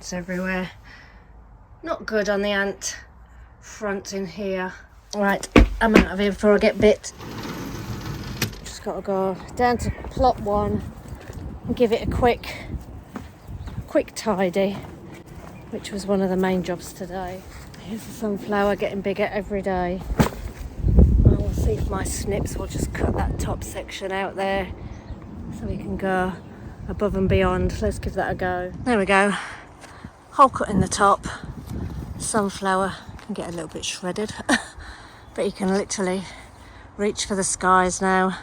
ants everywhere. Not good on the ant front in here. Right, I'm out of here before I get bit. Just got to go down to plot 1 and give it a quick tidy, which was one of the main jobs today. Here's the sunflower getting bigger every day. I will see if my snips will just cut that top section out there so we can go above and beyond. Let's give that a go. There we go. Hole cut in the top. Sunflower can get a little bit shredded, but you can literally reach for the skies now.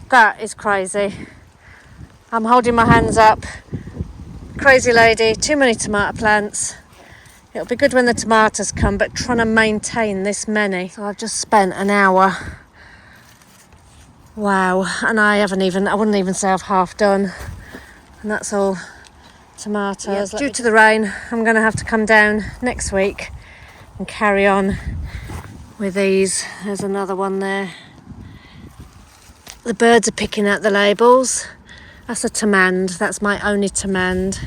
That is crazy. I'm holding my hands up. Crazy lady, too many tomato plants. It'll be good when the tomatoes come, but trying to maintain this many. So I've just spent an hour. Wow, and I wouldn't even say I've half done. And that's all tomatoes. Yep. Due to the rain, I'm going to have to come down next week and carry on with these. There's another one there. The birds are picking out the labels. That's a tamand. That's my only tamand.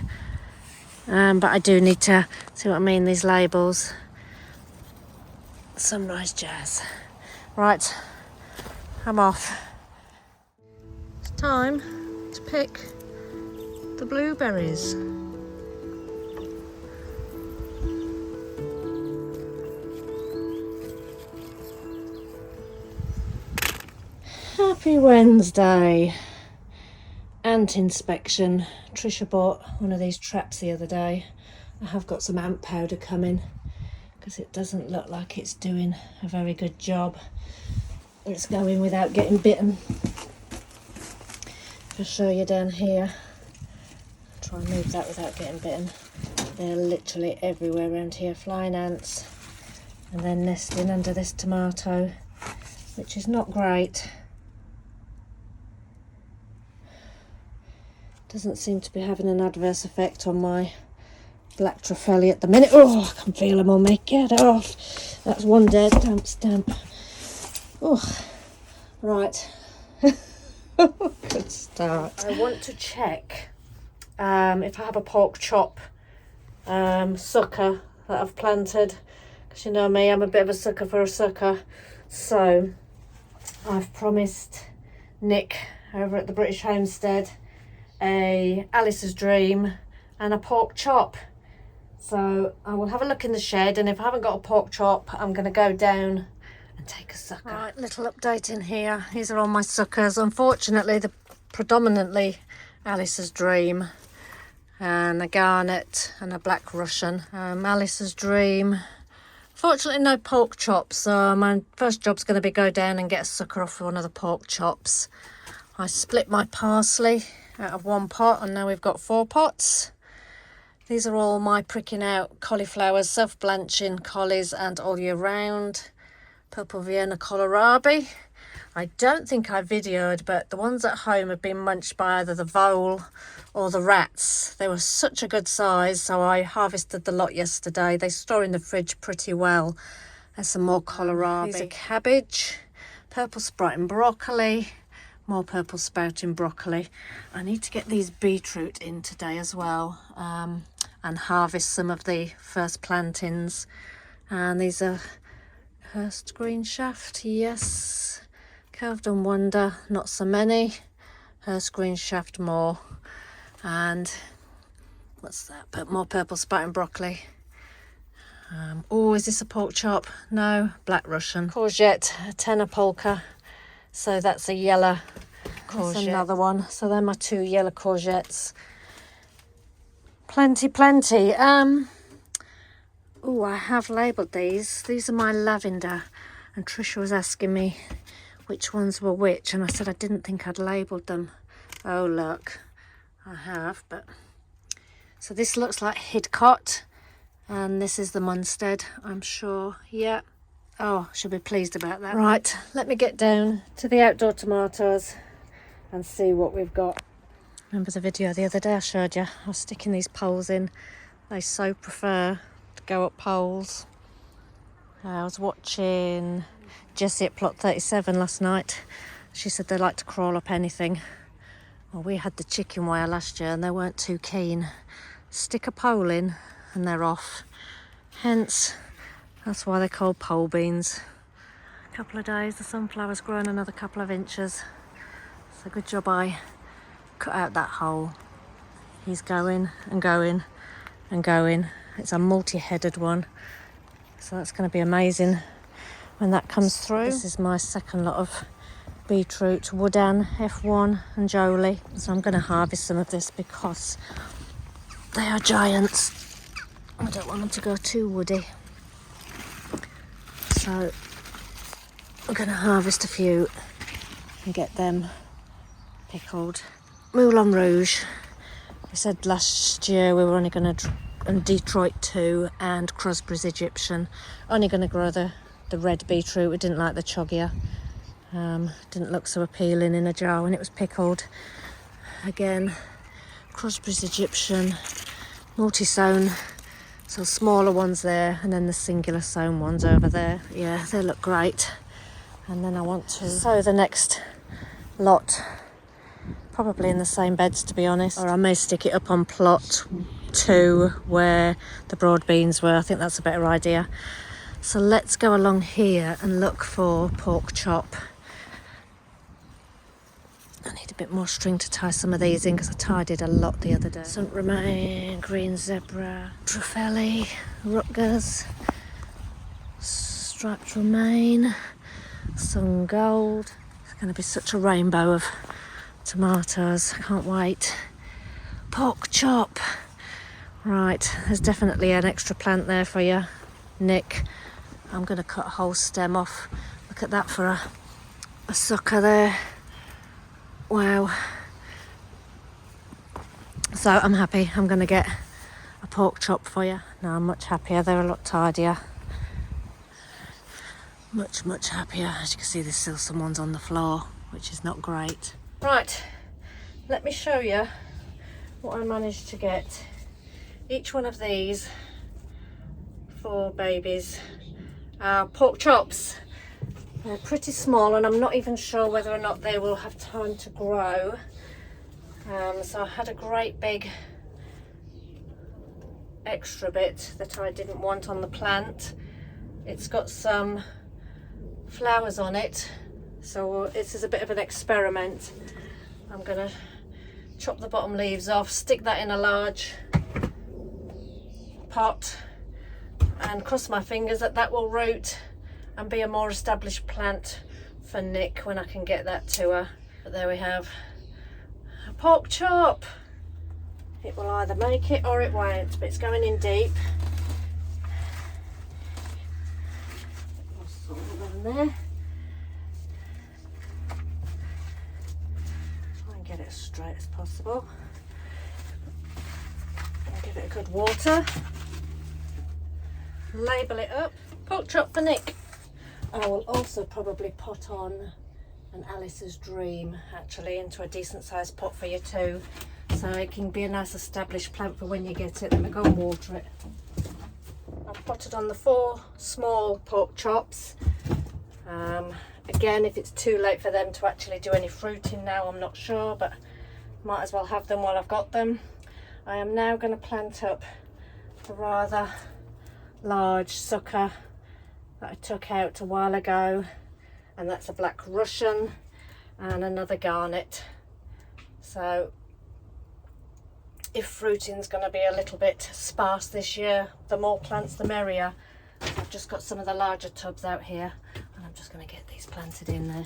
But I do need to see what I mean, these labels. Sunrise jazz. Right, I'm off. It's time to pick the blueberries. Happy Wednesday. Ant inspection. Trisha bought one of these traps the other day. I have got some ant powder coming because it doesn't look like it's doing a very good job. It's going without getting bitten. I'll show you down here. Try and move that without getting bitten. They're literally everywhere around here, flying ants, and then nesting under this tomato, which is not great. Doesn't seem to be having an adverse effect on my black troffelli at the minute. Oh, I can feel them on me. Get off. That's one dead. Damp stamp. Oh, right. Good start. I want to check if I have a pork chop sucker that I've planted. Because you know me, I'm a bit of a sucker for a sucker. So I've promised Nick over at the British Homestead a Alice's Dream and a pork chop. So I will have a look in the shed, and if I haven't got a pork chop, I'm going to go down and take a sucker. Right, little update in here. These are all my suckers. Unfortunately, they're predominantly Alice's Dream and a garnet and a black Russian. Alice's Dream. Fortunately, no pork chops, so my first job's going to be go down and get a sucker off one of the pork chops. I split my parsley out of one pot, and now we've got 4 pots. These are all my pricking out cauliflowers, self-blanching collies and all year round. Purple Vienna kohlrabi. I don't think I videoed, but the ones at home have been munched by either the vole or the rats. They were such a good size, so I harvested the lot yesterday. They store in the fridge pretty well. There's some more kohlrabi. These are cabbage, purple sprouting broccoli, more purple sprouting broccoli. I need to get these beetroot in today as well, and harvest some of the first plantings. And these are Hurst green shaft, yes. Curved and Wonder, not so many. Hurst green shaft, more. And what's that? But more purple sprouting broccoli. Oh, is this a pork chop? No, black Russian. Courgette, a tenner polka. So that's a yellow courgette. That's another one. So they're my 2 yellow courgettes. Plenty. Oh, I have labelled these. These are my lavender. And Trisha was asking me which ones were which. And I said I didn't think I'd labelled them. Oh, look. I have, but... So this looks like Hidcot. And this is the Munstead, I'm sure. Yeah. Oh, she'll be pleased about that. Right, let me get down to the outdoor tomatoes and see what we've got. Remember the video the other day I showed you? I was sticking these poles in. They so prefer to go up poles. I was watching Jessie at plot 37 last night. She said they like to crawl up anything Well, we had the chicken wire last year and they weren't too keen. Stick a pole in and they're off. Hence, that's why they're called pole beans. A couple of days, the sunflower's grown another couple of inches. So good job I cut out that hole. He's going and going and going. It's a multi-headed one. So that's going to be amazing when that comes through. This is my second lot of beetroot, Woodan, F1 and Jolie. So I'm going to harvest some of this because they are giants. I don't want them to go too woody. So I'm going to harvest a few and get them pickled. Moulin Rouge. We said last year we were only going to, and Detroit 2 and Crosby's Egyptian. Only going to grow the red beetroot. We didn't like the choggia. Didn't look so appealing in a jar when it was pickled. Again, Crosby's Egyptian, multi-sown, so smaller ones there, and then the singular sown ones over there. Yeah, they look great. And then I want to sow the next lot, probably in the same beds to be honest, or I may stick it up on plot 2 where the broad beans were. I think that's a better idea. So let's go along here and look for pork chop. I need a bit more string to tie some of these in because I tidied a lot the other day. Sun romaine, green zebra, Trellis, Rutgers, striped romaine, sun gold. It's going to be such a rainbow of tomatoes. I can't wait. Pork chop. Right, there's definitely an extra plant there for you, Nick. I'm going to cut a whole stem off. Look at that for a sucker there. Wow. So I'm happy. I'm going to get a pork chop for you. Now I'm much happier. They're a lot tidier. Much happier. As you can see, there's still some ones on the floor, which is not great. Right, let me show you what I managed to get. Each one of these 4 babies are pork chops. They're pretty small and I'm not even sure whether or not they will have time to grow. So I had a great big extra bit that I didn't want on the plant. It's got some flowers on it, so this is a bit of an experiment. I'm going to chop the bottom leaves off, stick that in a large pot and cross my fingers that that will root and be a more established plant for Nick when I can get that to her. But there we have a pork chop. It will either make it or it won't, but it's going in deep. Salt on there. Try and get it as straight as possible. And give it a good water. Label it up. Pork chop for Nick. I will also probably pot on an Alice's Dream actually into a decent sized pot for you too, so it can be a nice established plant for when you get it. Let me go and water it. I've potted on the 4 small pork chops. Again, if it's too late for them to actually do any fruiting now, I'm not sure, but might as well have them while I've got them. I am now going to plant up a rather large sucker that I took out a while ago, and that's a black Russian and another garnet. So if fruiting's going to be a little bit sparse this year, the more plants the merrier. So I've just got some of the larger tubs out here and I'm just going to get these planted in there.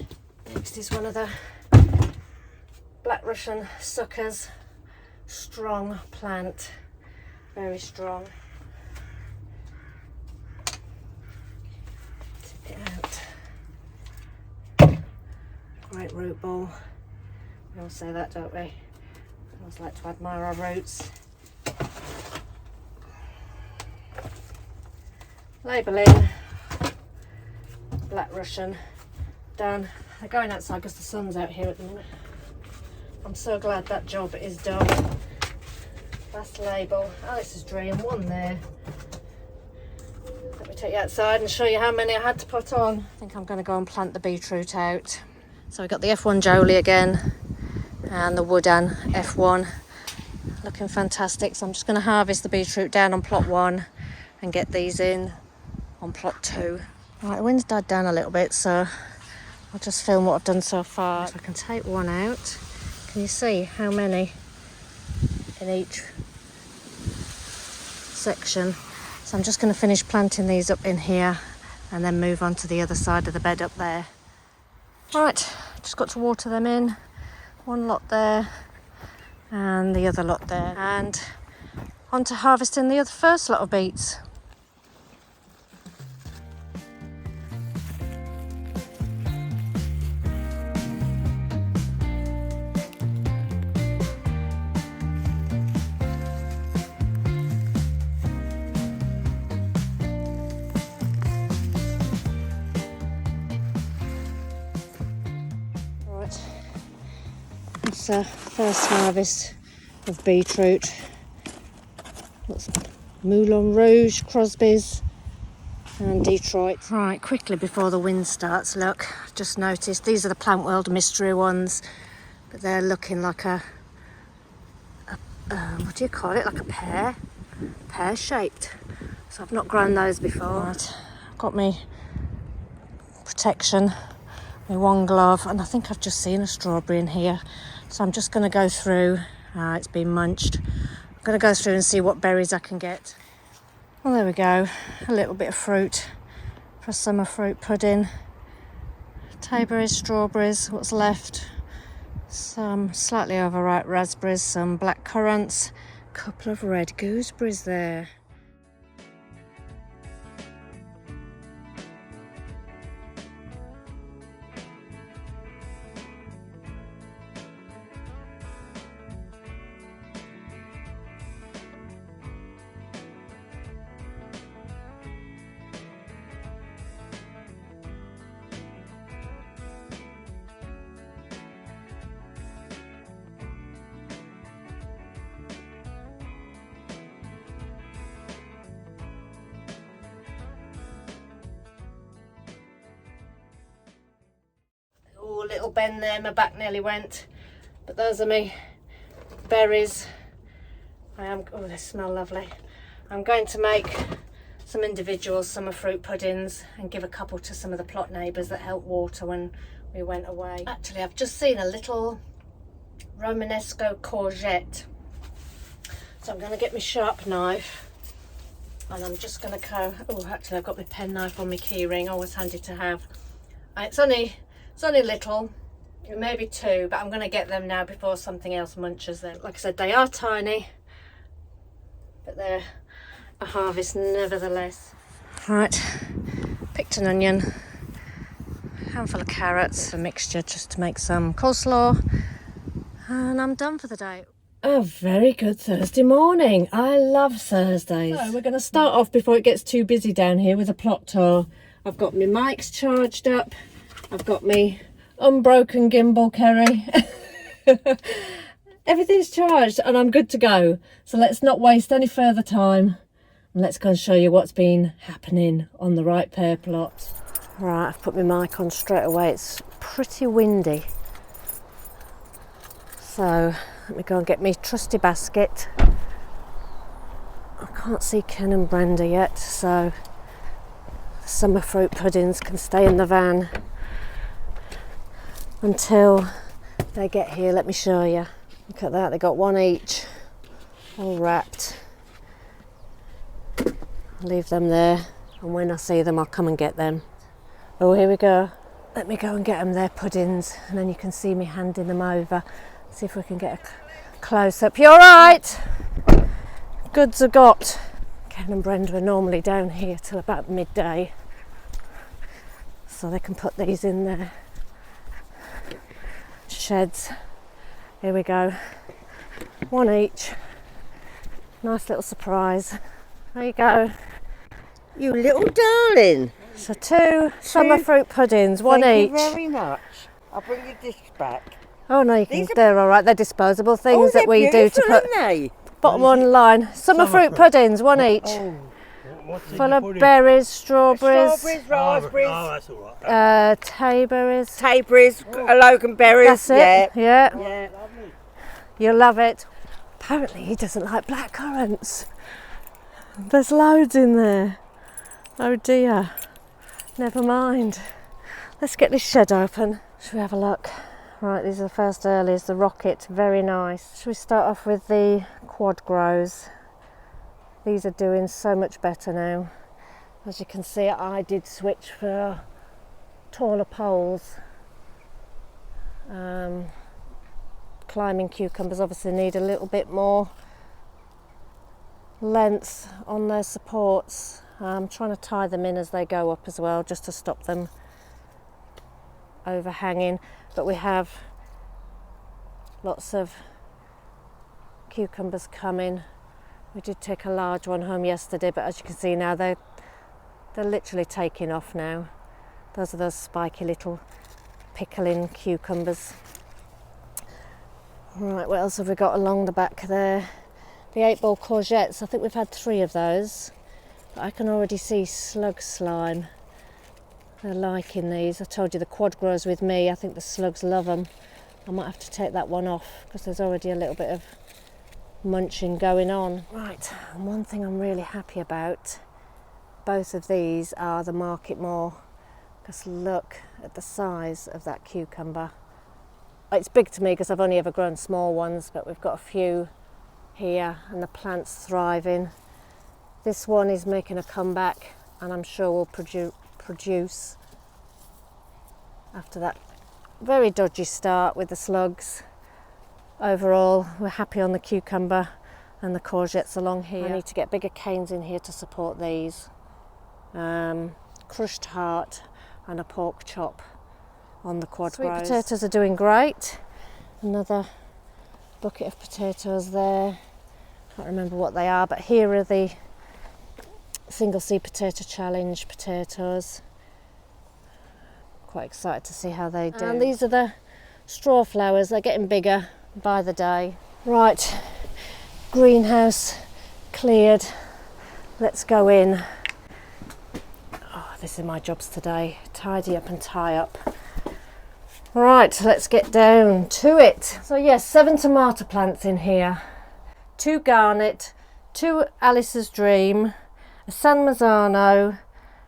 Next is one of the black Russian suckers. Strong plant, very strong. Tip it out. Great root ball. We all say that, don't we? We always like to admire our roots. Label in. Black Russian. Done. They're going outside because the sun's out here at the minute. I'm so glad that job is done. Last label. Alice's Dream, one there. Let me take you outside and show you how many I had to put on. I think I'm going to go and plant the beetroot out. So we got the F1 Jolie again. and the Woodan F1 looking fantastic. So I'm just going to harvest the beetroot down on plot 1 and get these in on plot 2. Right, the wind's died down a little bit, so I'll just film what I've done so far. So I can take one out. Can you see how many in each section? So I'm just going to finish planting these up in here and then move on to the other side of the bed up there. Right, just got to water them in. One lot there and the other lot there. And on to harvesting the first lot of beets. It's the first harvest of beetroot. Lots of Moulin Rouge, Crosby's and Detroit. Right, quickly before the wind starts, look, just noticed these are the Plant World mystery ones, but they're looking like a what do you call it, like a pear shaped. So I've not grown those before. Right, I've got me protection, my one glove, and I think I've just seen a strawberry in here. So I'm just going to go through, it's been munched. I'm going to go through and see what berries I can get. Well, there we go, a little bit of fruit for a summer fruit pudding. Tayberries, strawberries, what's left. Some slightly overripe raspberries, some black currants, a couple of red gooseberries there. Oh, little bend there, my back nearly went. But those are me berries. Oh, they smell lovely. I'm going to make some individual summer fruit puddings and give a couple to some of the plot neighbours that helped water when we went away. Actually, I've just seen a little Romanesco courgette. So I'm going to get my sharp knife and I'm just going to go, oh, actually I've got my pen knife on my key ring, always handy to have. It's only little, maybe 2, but I'm going to get them now before something else munches them. Like I said, they are tiny, but they're a harvest nevertheless. Right, picked an onion, handful of carrots, a mixture just to make some coleslaw, and I'm done for the day. A very good Thursday morning. I love Thursdays. So we're going to start off before it gets too busy down here with a plot tour. I've got my mics charged up. I've got me unbroken gimbal, Kerry. Everything's charged and I'm good to go. So let's not waste any further time and let's go and show you what's been happening on the right pear plot. Right, I've put my mic on straight away. It's pretty windy. So let me go and get my trusty basket. I can't see Ken and Brenda yet, so the summer fruit puddings can stay in the van until they get here. Let me show you. Look at that, they got one each, all wrapped. I'll leave them there, and when I see them I'll come and get them. Oh, here we go. Let me go and get them their puddings, and then you can see me handing them over. See if we can get a close up. You all right? Goods are got. Ken and Brenda are normally down here till about midday, so they can put these in there. Sheds. Here we go. One each. Nice little surprise. There you go. You little darling. So 2 summer fruit puddings, one each. Thank you very much. I'll bring your dish back. Oh no, they're all right. They're disposable things that we do to put bottom on line. Summer fruit puddings, one each. Full of berries, strawberries, raspberries. Oh, that's all right. Tayberries. Tayberries, Logan berries. That's it. Yeah. Yeah. You'll love it. Apparently he doesn't like black currants. There's loads in there. Oh dear. Never mind. Let's get this shed open. Should we have a look? Right, these are the first earlies. The rocket, very nice. Should we start off with the quad grows? These are doing so much better now. As you can see, I did switch for taller poles. Climbing cucumbers obviously need a little bit more length on their supports. I'm trying to tie them in as they go up as well, just to stop them overhanging. But we have lots of cucumbers coming. We did take a large one home yesterday, but as you can see now they're literally taking off now. Those are those spiky little pickling cucumbers. Right, what else have we got along the back there? The 8-ball courgettes. I think we've had 3 of those. But I can already see slug slime. They're liking these. I told you the quad grows with me. I think the slugs love them. I might have to take that one off because there's already a little bit of munching going on. Right, and one thing I'm really happy about, both of these are the Market More. Just look at the size of that cucumber. It's big to me because I've only ever grown small ones, but we've got a few here and the plant's thriving. This one is making a comeback and I'm sure will produce after that very dodgy start with the slugs. Overall, we're happy on the cucumber and the courgettes along here. I need to get bigger canes in here to support these. Crushed heart and a pork chop on the quad grows. Sweet potatoes are doing great. Another bucket of potatoes there. Can't remember what they are, but here are the single seed potato challenge potatoes. Quite excited to see how they do. And these are the straw flowers. They're getting bigger by the day. Right, greenhouse cleared. Let's go in. Oh, this is my jobs today. Tidy up and tie up. Right, let's get down to it. So yes, 7 tomato plants in here. 2 garnet, 2 Alice's Dream, a San Marzano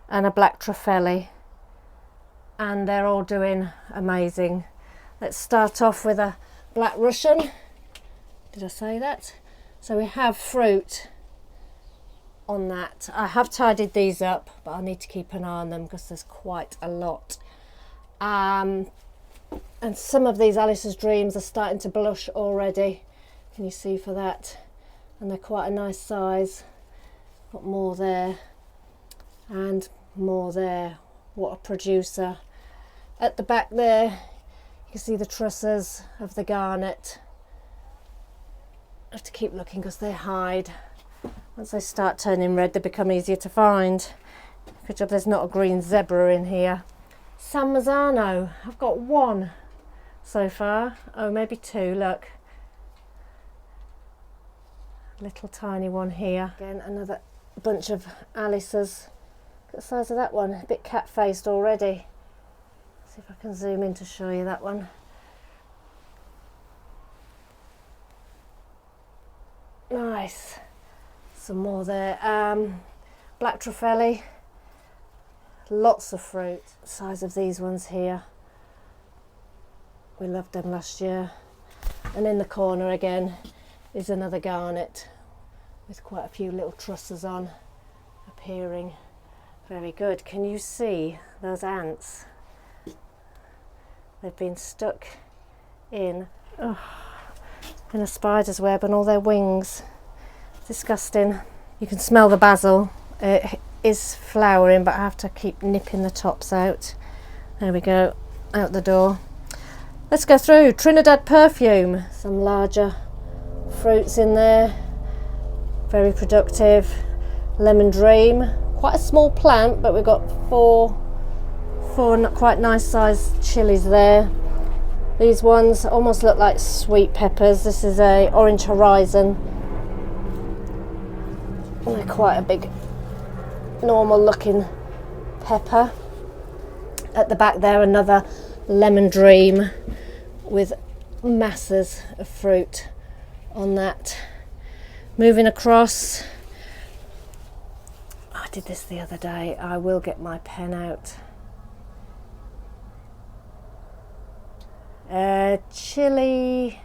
and a black Trellis. And they're all doing amazing. Let's start off with a black Russian. Did I say that? So we have fruit on that. I have tidied these up, but I need to keep an eye on them because there's quite a lot. And some of these Alice's Dreams are starting to blush already. Can you see for that? And they're quite a nice size. Got more there and more there. What a producer. At the back there, you can see the trusses of the garnet. I have to keep looking because they hide. Once they start turning red, they become easier to find. Good job there's not a green zebra in here. San Marzano, I've got 1 so far. Oh, maybe 2, look. Little tiny one here. Again, another bunch of Alice's. Look at the size of that one, a bit cat-faced already. See if I can zoom in to show you that one. Nice. Some more there. Black Trellis. Lots of fruit. The size of these ones here. We loved them last year. And in the corner again is another garnet with quite a few little trusses on appearing. Very good. Can you see those ants? They've been stuck in a spider's web and all their wings. Disgusting. You can smell the basil. It is flowering, but I have to keep nipping the tops out. There we go, out the door. Let's go through. Trinidad perfume. Some larger fruits in there. Very productive. Lemon Dream. Quite a small plant, but we've got four quite nice sized chilies there. These ones almost look like sweet peppers. This is a Orange Horizon. And they're quite a big, normal looking pepper. At the back there, another Lemon Dream with masses of fruit on that. Moving across, I did this the other day. I will get my pen out. Chili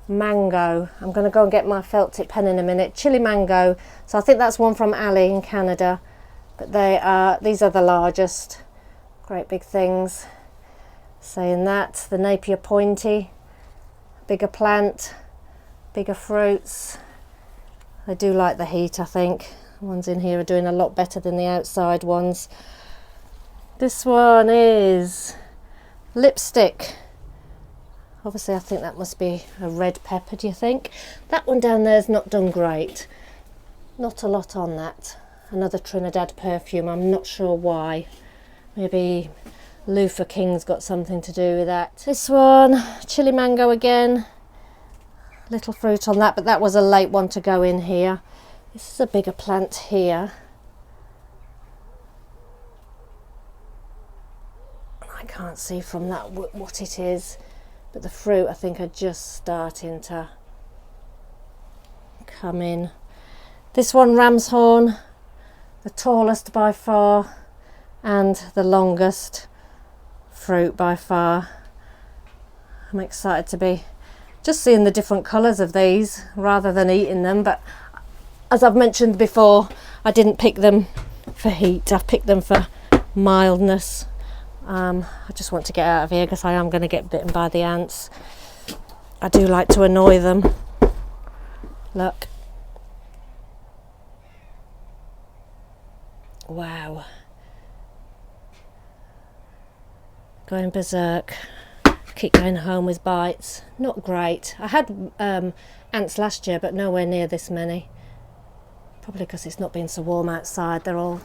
mango. I'm going to go and get my felt tip pen in a minute. Chili mango. So I think that's one from Ali in Canada. But these are the largest. Great big things. Saying that. The Napier pointy. Bigger plant. Bigger fruits. I do like the heat, I think. The ones in here are doing a lot better than the outside ones. This one is lipstick. Obviously I think that must be a red pepper, do you think? That one down there's not done great. Not a lot on that. Another Trinidad perfume, I'm not sure why. Maybe Loofah King's got something to do with that. This one, chili mango again. Little fruit on that, but that was a late one to go in here. This is a bigger plant here. I can't see from that what it is, but the fruit I think are just starting to come in. This one, ram's horn, the tallest by far and the longest fruit by far. I'm excited to be just seeing the different colours of these rather than eating them, but as I've mentioned before, I didn't pick them for heat, I've picked them for mildness. I just want to get out of here because I am going to get bitten by the ants. I do like to annoy them. Look. Wow. Going berserk. Keep going home with bites. Not great. I had ants last year, but nowhere near this many. Probably because it's not been so warm outside. They're all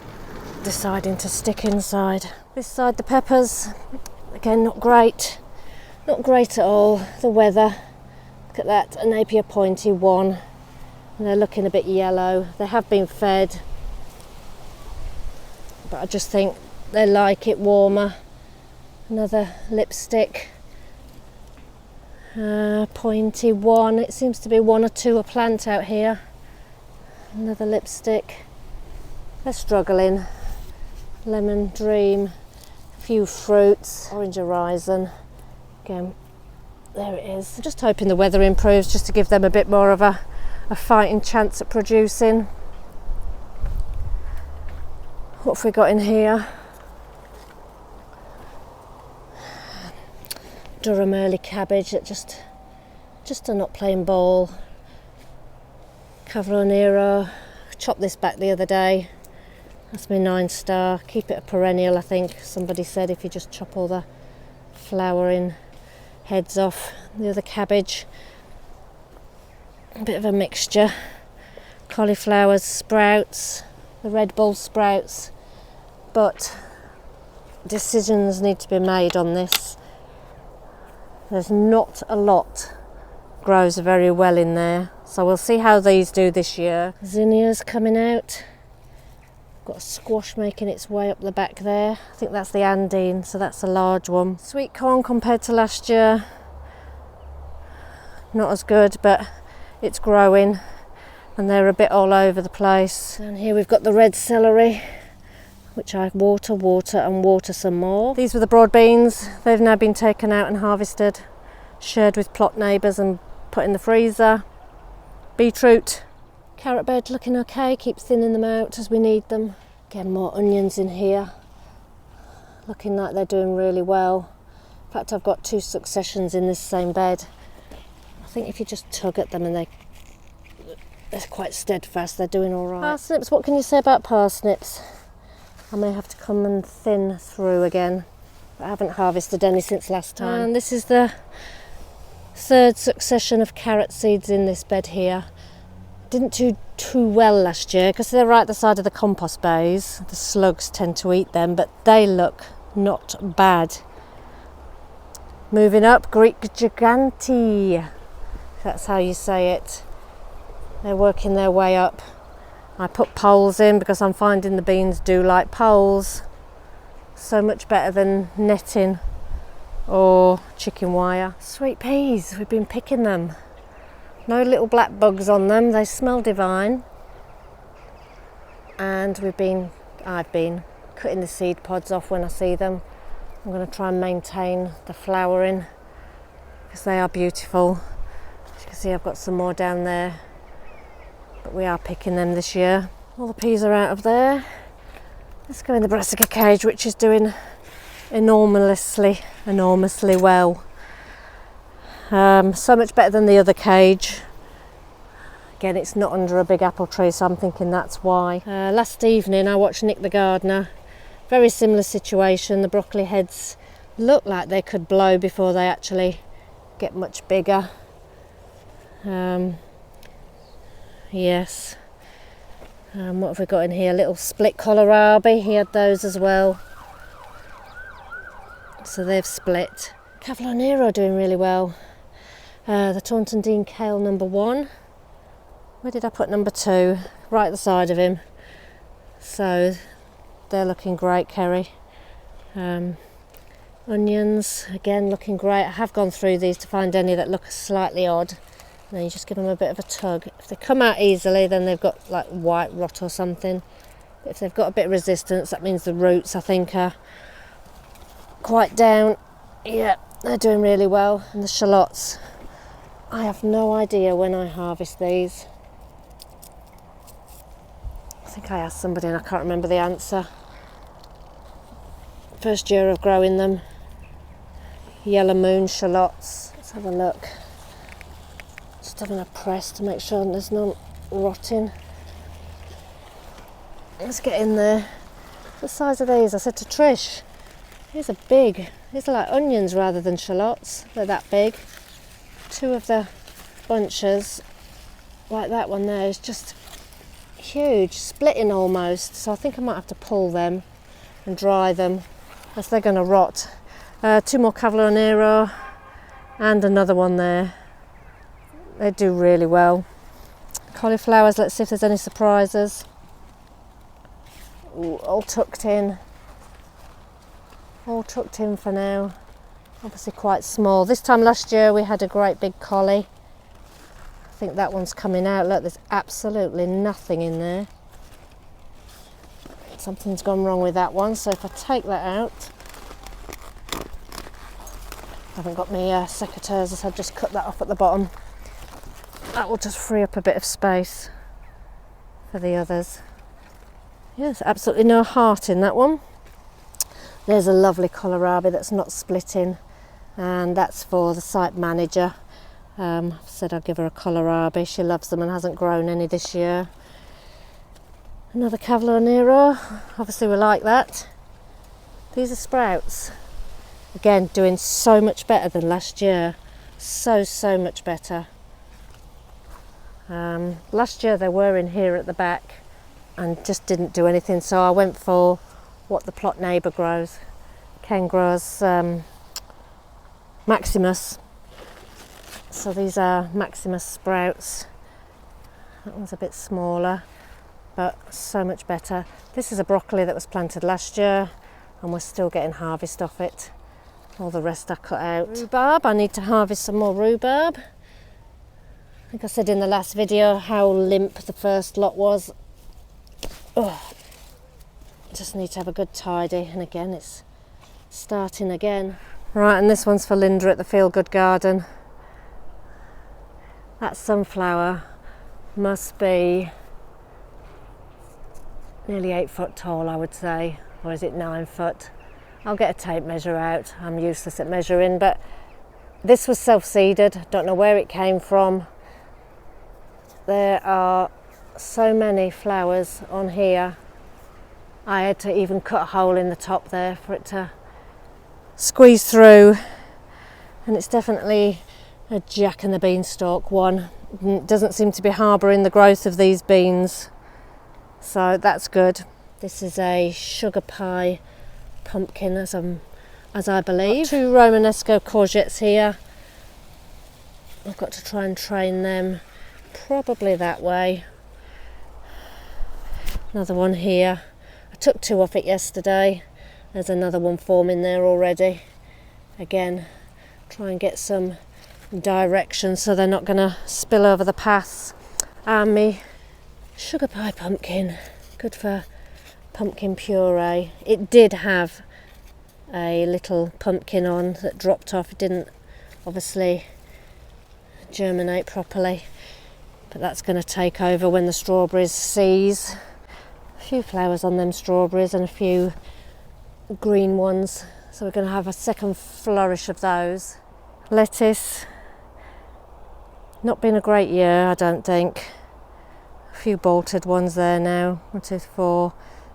deciding to stick inside. This side, the peppers, again, not great. Not great at all. The weather. Look at that, a Napier pointy one. And they're looking a bit yellow. They have been fed, but I just think they like it warmer. Another lipstick. Pointy one. It seems to be one or two a plant out here. Another lipstick. They're struggling. Lemon dream. Few fruits. Orange horizon. Again, there it is. I'm just hoping the weather improves just to give them a bit more of a fighting chance at producing. What have we got in here? Durham early cabbage that just are not playing ball. Cavallonero, chopped this back the other day. That's my 9-star. Keep it a perennial, I think. Somebody said if you just chop all the flowering heads off. The other cabbage, a bit of a mixture. Cauliflowers, sprouts, the Red Bull sprouts. But decisions need to be made on this. There's not a lot grows very well in there, so we'll see how these do this year. Zinnias coming out. Got a squash making its way up the back there. I think that's the Andine, so that's a large one. Sweet corn compared to last year, not as good, but it's growing and they're a bit all over the place. And here we've got the red celery, which I water some more. These were the broad beans. They've now been taken out and harvested, shared with plot neighbours and put in the freezer. Beetroot. Carrot bed looking okay, keep thinning them out as we need them. Again, more onions in here. Looking like they're doing really well. In fact, I've got 2 successions in this same bed. I think if you just tug at them and they're quite steadfast, they're doing all right. Parsnips, what can you say about parsnips? I may have to come and thin through again. I haven't harvested any since last time. And this is the 3rd succession of carrot seeds in this bed here. Didn't do too well last year because they're right at the side of the compost bays. The slugs tend to eat them, but they look not bad. Moving up, Greek Giganti. That's how you say it. They're working their way up. I put poles in because I'm finding the beans do like poles. So much better than netting or chicken wire. Sweet peas, we've been picking them. No little black bugs on them, they smell divine. And I've been cutting the seed pods off when I see them. I'm going to try and maintain the flowering because they are beautiful. As you can see, I've got some more down there, but we are picking them this year. All the peas are out of there. Let's go in the brassica cage, which is doing enormously well. So much better than the other cage. Again, it's not under a big apple tree, so I'm thinking that's why. Last evening I watched Nick the gardener. Very similar situation. The broccoli heads look like they could blow before they actually get much bigger. Yes. What have we got in here? Little split kohlrabi. He had those as well. So they've split. Cavallonero doing really well. The Taunton Dean kale number 1. Where did I put number 2? Right at the side of him. So they're looking great, Kerry. Onions, again looking great. I have gone through these to find any that look slightly odd. And then you just give them a bit of a tug. If they come out easily, then they've got like white rot or something. But if they've got a bit of resistance, that means the roots, I think, are quite down. Yeah, they're doing really well. And the shallots, I have no idea when I harvest these. I think I asked somebody and I can't remember the answer. First year of growing them. Yellow moon shallots. Let's have a look. Just having a press to make sure there's no rotting. Let's get in there. The size of these, I said to Trish, these are big. These are like onions rather than shallots. They're that big. 2 of the bunches, like that one there, is just huge, splitting almost. So I think I might have to pull them and dry them, as they're going to rot. 2 more Cavallonero and another one there. They do really well. Cauliflowers, let's see if there's any surprises. Ooh, all tucked in. All tucked in for now. Obviously quite small. This time last year we had a great big collie. I think that one's coming out. Look, there's absolutely nothing in there. Something's gone wrong with that one, so if I take that out, I haven't got my secateurs, so I've just cut that off at the bottom. That will just free up a bit of space for the others. Yes, absolutely no heart in that one. There's a lovely kohlrabi that's not splitting, and that's for the site manager. I said I'd give her a kohlrabi. She loves them and hasn't grown any this year. Another Cavallonero. Obviously we like that. These are sprouts. Again, doing so much better than last year. So much better. Last year they were in here at the back and just didn't do anything, so I went for what the plot neighbour grows. Ken grows Maximus. So these are Maximus sprouts. That one's a bit smaller, but so much better. This is a broccoli that was planted last year and we're still getting harvest off it. All the rest I cut out. Rhubarb, I need to harvest some more rhubarb. I think I said in the last video how limp the first lot was. Oh, just need to have a good tidy, and again it's starting again. Right, and this one's for Linda at the Feel Good Garden. That sunflower must be nearly 8 foot tall, I would say, or is it 9 foot? I'll get a tape measure out. I'm useless at measuring, but this was self-seeded. Don't know where it came from. There are so many flowers on here. I had to even cut a hole in the top there for it to squeeze through, and it's definitely a Jack and the Beanstalk one. It doesn't seem to be harbouring the growth of these beans, so that's good. This is a sugar pie pumpkin, as I believe. 2 Romanesco courgettes here. I've got to try and train them probably that way. Another one here. I took 2 off it yesterday. There's another one forming there already. again, try and get some direction so they're not going to spill over the paths. And me sugar pie pumpkin, good for pumpkin puree. It did have a little pumpkin on that dropped off. It didn't obviously germinate properly, but that's going to take over when the strawberries seize. A few flowers on them strawberries and a few green ones, so we're going to have a second flourish of those. Lettuce, not been a great year, I don't think. A few bolted ones there now, 1, 2, 4.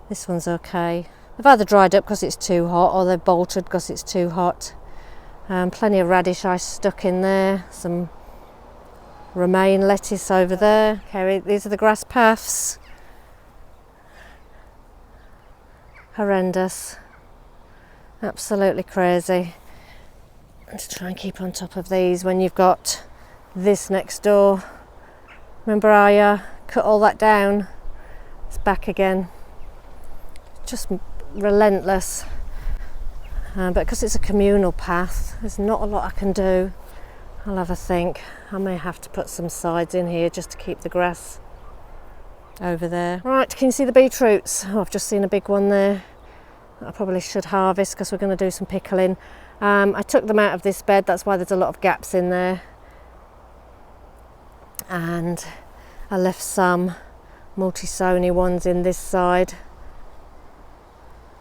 This one's okay. They've either dried up because it's too hot or they've bolted because it's too hot. Plenty of radish I stuck in there, some romaine lettuce over there. Okay, these are the grass paths. Horrendous. Absolutely crazy. And to try and keep on top of these when you've got this next door. Remember I cut all that down? It's back again. Just relentless. But because it's a communal path, there's not a lot I can do. I'll have a think. I may have to put some sides in here just to keep the grass over there. Right, can you see the beetroots? Oh, I've just seen a big one there. I probably should harvest because we're going to do some pickling. I took them out of this bed, that's why there's a lot of gaps in there. And I left some multi-sony ones in this side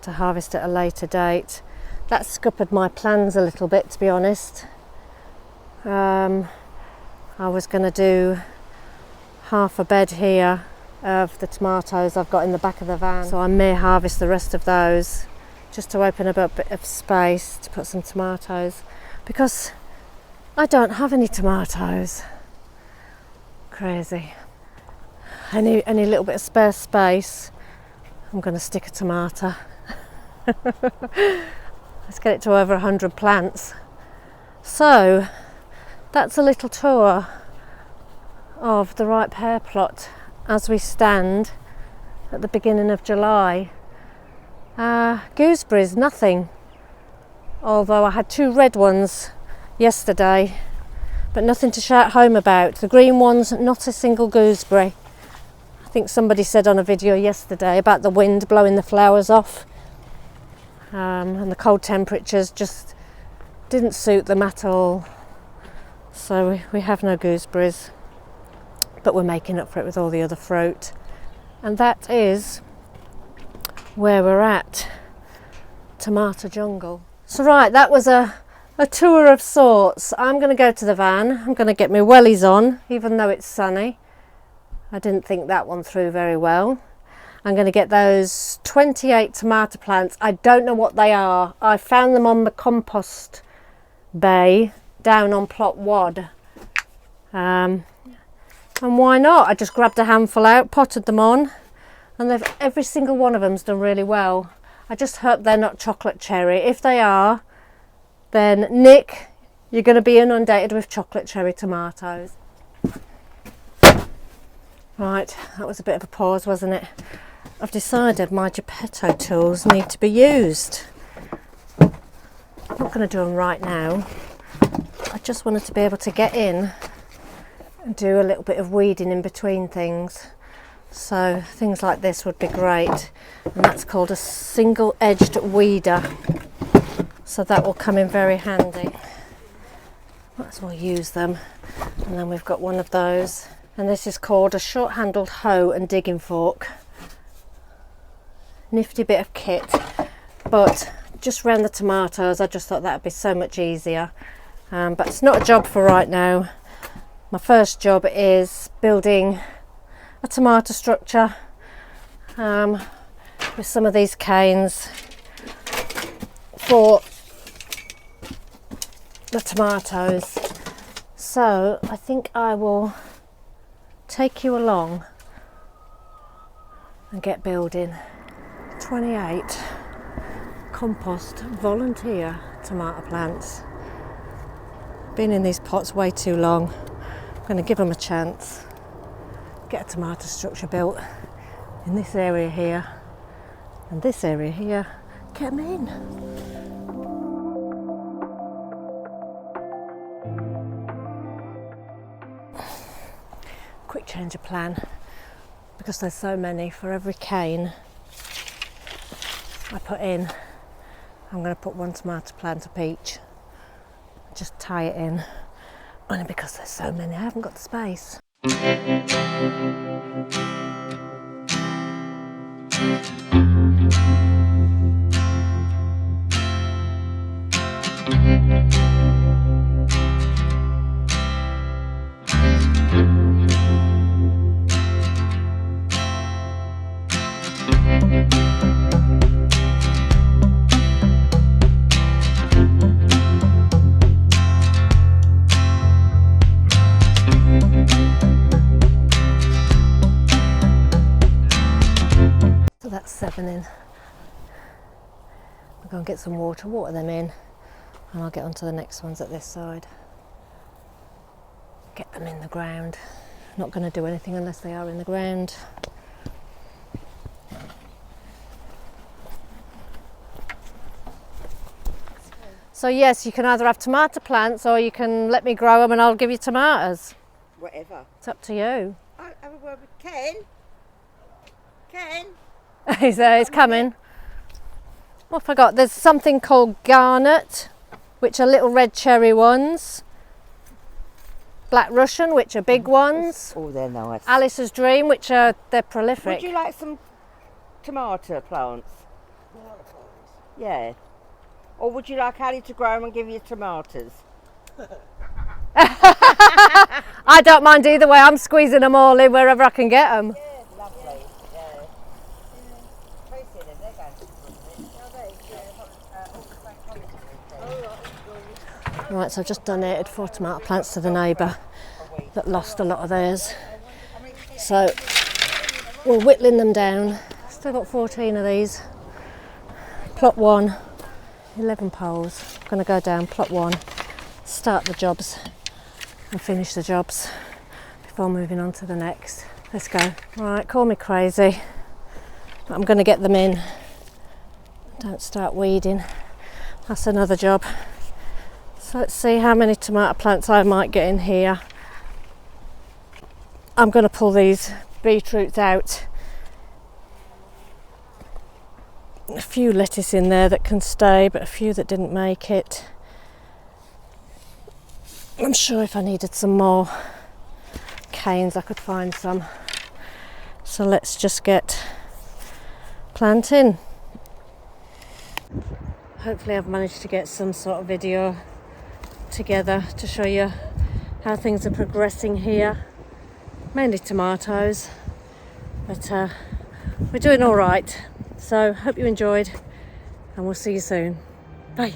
to harvest at a later date. That scuppered my plans a little bit, to be honest. I was going to do half a bed here of the tomatoes I've got in the back of the van, so I may harvest the rest of those just to open up a bit of space to put some tomatoes, because I don't have any tomatoes. Crazy. Any little bit of spare space, I'm going to stick a tomato. Let's get it to over 100 plants. So that's a little tour of the ripe pear plot as we stand at the beginning of July. Gooseberries, nothing. Although I had 2 red ones yesterday, but nothing to shout home about. The green ones, not a single gooseberry. I think somebody said on a video yesterday about the wind blowing the flowers off. And the cold temperatures just didn't suit them at all. So we have no gooseberries, but we're making up for it with all the other fruit. And that is where we're at. Tomato jungle. So right, that was a tour of sorts. I'm going to go to the van. I'm going to get my wellies on, even though it's sunny. I didn't think that one through very well. I'm going to get those 28 tomato plants. I don't know what they are. I found them on the compost bay down on plot wad. And why not? I just grabbed a handful out, potted them on, and every single one of them's done really well. I just hope they're not chocolate cherry. If they are, then Nick, you're going to be inundated with chocolate cherry tomatoes. Right, that was a bit of a pause, wasn't it? I've decided my Geppetto tools need to be used. I'm not going to do them right now. I just wanted to be able to get in and do a little bit of weeding in between things. So things like this would be great. And that's called a single-edged weeder. So that will come in very handy. Might as well use them. And then we've got one of those. And this is called a short-handled hoe and digging fork. Nifty bit of kit, but just around the tomatoes I just thought that would be so much easier, but it's not a job for right now. My first job is building a tomato structure with some of these canes for the tomatoes. So I think I will take you along and get building. 28 compost volunteer tomato plants. Been in these pots way too long. I'm going to give them a chance. Get a tomato structure built in this area here and this area here. Get them in. quick change of plan, because there's so many. For every cane I put in, I'm going to put one tomato plant up each. Just tie it in, only because there's so many, I haven't got the space. So that's 7 in. I'll go and get some water them in, and I'll get onto the next ones at this side. Get them in the ground. Not going to do anything unless they are in the ground. So yes, you can either have tomato plants or you can let me grow them and I'll give you tomatoes. Whatever. It's up to you. I'll have a word with Ken. Ken? He's coming. What have I got? There's something called garnet, which are little red cherry ones. Black Russian, which are big ones. Oh, they're nice. Alice's Dream, which are, they're prolific. Would you like some tomato plants? Yeah. Or would you like Ali to grow them and give you tomatoes? I don't mind either way. I'm squeezing them all in wherever I can get them. Yeah, lovely. Yeah. Right, so I've just donated 4 tomato plants to the neighbour that lost a lot of theirs. So we're whittling them down. Still got 14 of these. Plot 1, 11 poles. I'm going to go down, plot 1, start the jobs and finish the jobs before moving on to the next. Let's go. Right, call me crazy. I'm going to get them in. Don't start weeding. That's another job. So let's see how many tomato plants I might get in here. I'm going to pull these beetroots out. A few lettuce in there that can stay, but a few that didn't make it. I'm sure if I needed some more canes I could find some. So let's just get planting. Hopefully I've managed to get some sort of video together to show you how things are progressing here. Mainly tomatoes, but we're doing all right. So hope you enjoyed, and we'll see you soon. Bye.